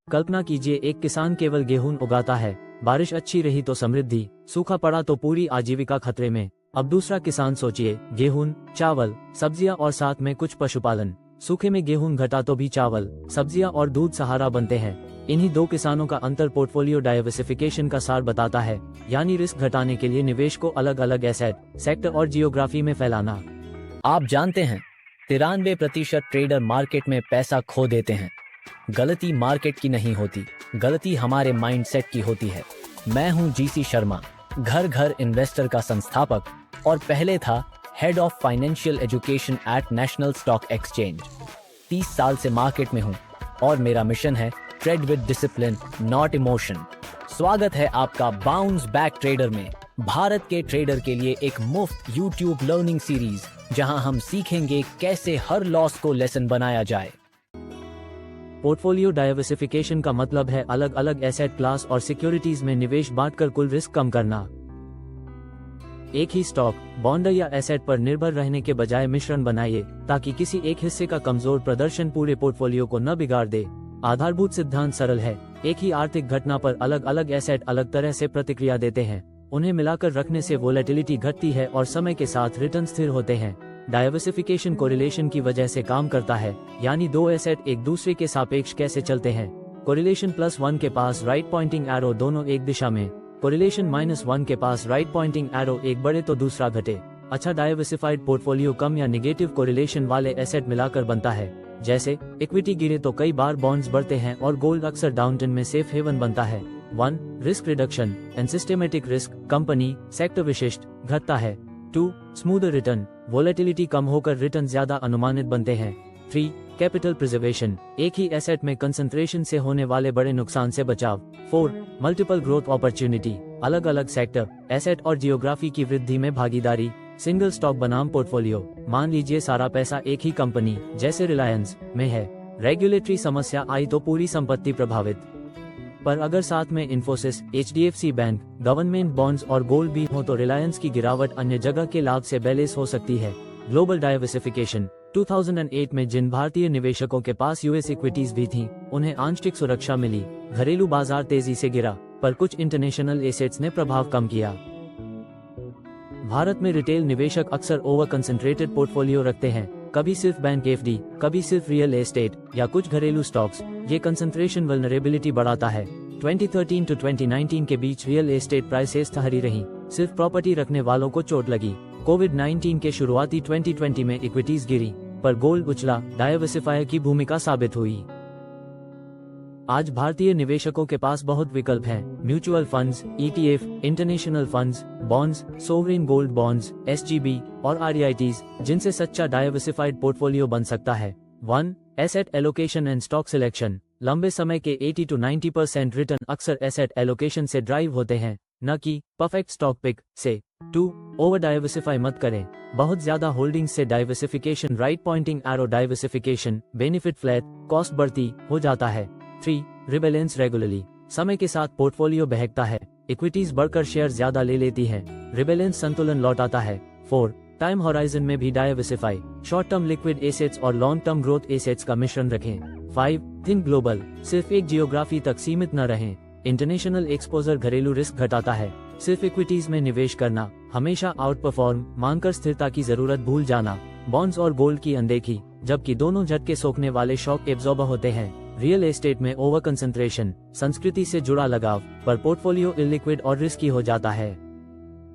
कल्पना कीजिए, एक किसान केवल गेहूं उगाता है, बारिश अच्छी रही तो समृद्धि, सूखा पड़ा तो पूरी आजीविका खतरे में। अब दूसरा किसान सोचिए, गेहूं, चावल, सब्जियां और साथ में कुछ पशुपालन। सूखे में गेहूं घटा तो भी चावल, सब्जियां और दूध सहारा बनते हैं। इन्हीं दो किसानों का अंतर पोर्टफोलियो डाइवर्सिफिकेशन का सार बताता है, यानी रिस्क घटाने के लिए निवेश को अलग अलग एसेट, सेक्टर और जियोग्राफी में फैलाना। आप जानते हैं 93% ट्रेडर मार्केट में पैसा खो देते हैं। गलती मार्केट की नहीं होती, गलती हमारे माइंडसेट की होती है। मैं हूं जीसी शर्मा, घर घर इन्वेस्टर का संस्थापक और पहले था head of financial education at national stock exchange. 30 साल से मार्केट में हूं और मेरा मिशन है trade with discipline, not emotion. स्वागत है आपका बाउंस बैक ट्रेडर में, भारत के ट्रेडर के लिए एक मुफ्त यूट्यूब लर्निंग सीरीज, जहां हम सीखेंगे कैसे हर लॉस को लेसन बनाया जाए। पोर्टफोलियो डाइवर्सिफिकेशन का मतलब है अलग अलग एसेट क्लास और सिक्योरिटीज में निवेश बांटकर कुल रिस्क कम करना। एक ही स्टॉक, बॉन्ड या एसेट पर निर्भर रहने के बजाय मिश्रण बनाइए, ताकि किसी एक हिस्से का कमजोर प्रदर्शन पूरे पोर्टफोलियो को न बिगाड़ दे। आधारभूत सिद्धांत सरल है, एक ही आर्थिक घटना पर अलग अलग एसेट अलग तरह से प्रतिक्रिया देते हैं। उन्हें मिलाकर रखने से वोलेटिलिटी घटती है और समय के साथ रिटर्न स्थिर होते हैं। डाइवर्सिफिकेशन कोरिलेशन की वजह से काम करता है, यानी दो एसेट एक दूसरे के सापेक्ष कैसे चलते हैं। कोरिलेशन +1 के पास राइट पॉइंटिंग एरो दोनों एक दिशा में, कोरिलेशन -1 के पास राइट पॉइंटिंग एरो एक बढ़े तो दूसरा घटे। अच्छा डाइवर्सिफाइड पोर्टफोलियो कम या निगेटिव कोरिलेशन वाले एसेट मिलाकर बनता है। जैसे इक्विटी गिरे तो कई बार बॉन्ड्स बढ़ते हैं और गोल्ड अक्सर डाउनटर्न में सेफ हेवन बनता है। 1. Risk reduction and systematic risk, company sector विशिष्ट घटता है। 2. स्मूदर रिटर्न, वोलेटिलिटी कम होकर रिटर्न ज्यादा अनुमानित बनते हैं। 3. कैपिटल प्रिजर्वेशन, एक ही एसेट में कंसंट्रेशन से होने वाले बड़े नुकसान से बचाव। 4. मल्टीपल ग्रोथ अपॉर्चुनिटी, अलग अलग सेक्टर, एसेट और जियोग्राफी की वृद्धि में भागीदारी। सिंगल स्टॉक बनाम पोर्टफोलियो, मान लीजिए सारा पैसा एक ही कंपनी जैसे रिलायंस में है, रेगुलेटरी समस्या आई तो पूरी संपत्ति प्रभावित। पर अगर साथ में Infosys, HDFC bank, government bonds और गोल्ड भी हो तो रिलायंस की गिरावट अन्य जगह के लाभ से बैलेंस हो सकती है। ग्लोबल डाइवर्सिफिकेशन, 2008 में जिन भारतीय निवेशकों के पास US इक्विटीज भी थीं, उन्हें आंशिक सुरक्षा मिली। घरेलू बाजार तेजी से गिरा, पर कुछ इंटरनेशनल एसेट्स ने प्रभाव कम किया। भारत में रिटेल निवेशक अक्सर ओवर कंसंट्रेटेड पोर्टफोलियो रखते हैं, कभी सिर्फ बैंक FD, कभी सिर्फ रियल एस्टेट या कुछ घरेलू स्टॉक्स। ये कंसंट्रेशन वल्नरेबिलिटी बढ़ाता है। 2013 to 2019 के बीच रियल एस्टेट प्राइसेस ठहरी रही, सिर्फ प्रॉपर्टी रखने वालों को चोट लगी। कोविड-19 के शुरुआती 2020 में इक्विटीज गिरी, पर गोल्ड उछला, डाइवर्सिफायर की भूमिका साबित हुई। आज भारतीय निवेशकों के पास बहुत विकल्प हैं, mutual funds, ETF, international funds, bonds, sovereign gold bonds, SGB और REITs, जिनसे सच्चा डाइवर्सिफाइड पोर्टफोलियो बन सकता है। 1. Asset allocation and stock selection, लंबे समय के 80 to 90% रिटर्न अक्सर एसेट एलोकेशन से ड्राइव होते हैं, न कि परफेक्ट स्टॉक पिक से। 2. ओवर डाइवर्सिफाई मत करें, बहुत ज्यादा होल्डिंग्स से diversification right pointing arrow diversification, benefit flat, cost बढ़ती हो जाता है। 3. रिबैलेंस रेगुलरली, समय के साथ पोर्टफोलियो बहकता है, इक्विटीज बढ़कर शेयर ज्यादा ले लेती है, रिबैलेंस संतुलन लौटाता है। 4. टाइम होराइजन में भी diversify, short term liquid assets और लॉन्ग टर्म ग्रोथ एसेट्स का मिश्रण रखें। 5. थिंक ग्लोबल, सिर्फ एक जियोग्राफी तक सीमित न रहें, इंटरनेशनल एक्सपोजर घरेलू रिस्क घटाता है। सिर्फ इक्विटीज में निवेश करना, हमेशा आउट परफॉर्म मानकर स्थिरता की जरूरत भूल जाना, बॉन्ड्स और गोल्ड की अनदेखी, जबकि दोनों झटके सोखने वाले शॉक एब्जॉर्बर होते हैं। रियल एस्टेट में ओवर कंसंट्रेशन, संस्कृति से जुड़ा लगाव, पर पोर्टफोलियो इलिक्विड और रिस्की हो जाता है।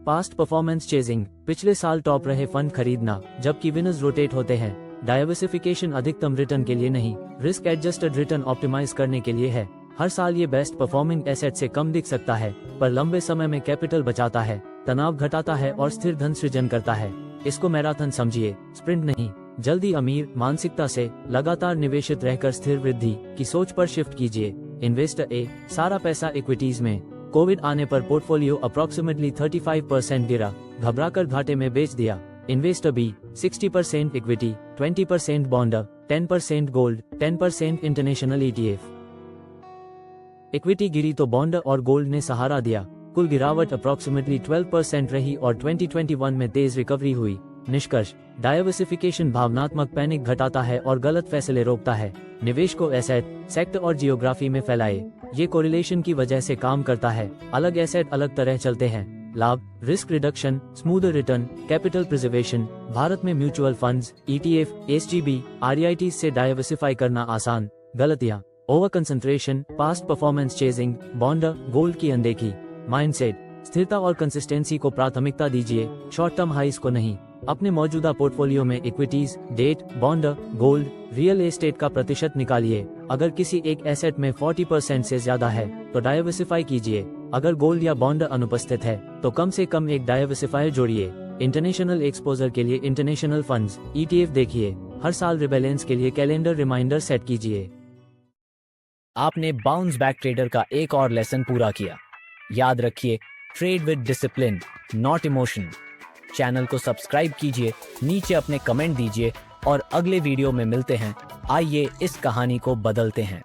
पास्ट परफॉर्मेंस चेजिंग, पिछले साल टॉप रहे फंड खरीदना, जबकि विनर्स रोटेट होते हैं। डाइवर्सिफिकेशन अधिकतम रिटर्न के लिए नहीं, रिस्क एडजस्टेड रिटर्न ऑप्टिमाइज करने के लिए है। हर साल ये बेस्ट परफॉर्मिंग एसेट से कम दिख सकता है, पर लंबे समय में कैपिटल बचाता है, तनाव घटाता है और स्थिर धन सृजन करता है। इसको मैराथन समझिए, स्प्रिंट नहीं। जल्दी अमीर मानसिकता से लगातार निवेशित रहकर स्थिर वृद्धि की सोच पर शिफ्ट कीजिए। इन्वेस्टर ए, सारा पैसा इक्विटीज में, कोविड आने पर पोर्टफोलियो अप्रोक्सीमेटली 35% गिरा, घबराकर घाटे में बेच दिया। Investor B, 60% equity, 20% bond, 10% gold, 10% international ETF। Equity गिरी तो बॉन्ड और गोल्ड ने सहारा दिया, कुल गिरावट अप्रोक्सीमेटली 12% रही और 2021 में तेज रिकवरी हुई। निष्कर्ष, डाइवर्सिफिकेशन भावनात्मक पैनिक घटाता है और गलत फैसले रोकता है। निवेश को एसेट, सेक्टर और जियोग्राफी में फैलाए। ये कोरिलेशन की वजह से काम करता है। अलग एसेट अलग तरह चलते हैं। लाभ, risk reduction, smoother return, capital preservation. Bharat में mutual funds, ETF, SGB, REITs से डाइवर्सिफाई करना आसान। गलतियां, over concentration, past performance chasing, bond, gold की अनदेखी। माइंडसेट, स्थिरता और कंसिस्टेंसी को प्राथमिकता दीजिए, शॉर्ट टर्म हाइस को नहीं। अपने मौजूदा पोर्टफोलियो में equities, debt, bond, gold, real estate का प्रतिशत निकालिए। अगर किसी एक एसेट में 40% से ज्यादा है तो डाइवर्सिफाई कीजिए। अगर गोल्ड या बॉन्ड अनुपस्थित है तो कम से कम एक डाइवर्सिफायर जोड़िए। इंटरनेशनल एक्सपोजर के लिए इंटरनेशनल फंड्स, ETF देखिए। हर साल रिबैलेंस के लिए कैलेंडर रिमाइंडर सेट कीजिए। आपने बाउंस बैक ट्रेडर का एक और लेसन पूरा किया। याद रखिए, trade with discipline, not emotion. Channel को सब्सक्राइब कीजिए, नीचे अपने कमेंट दीजिए और अगले वीडियो में मिलते हैं। आइए इस कहानी को बदलते हैं।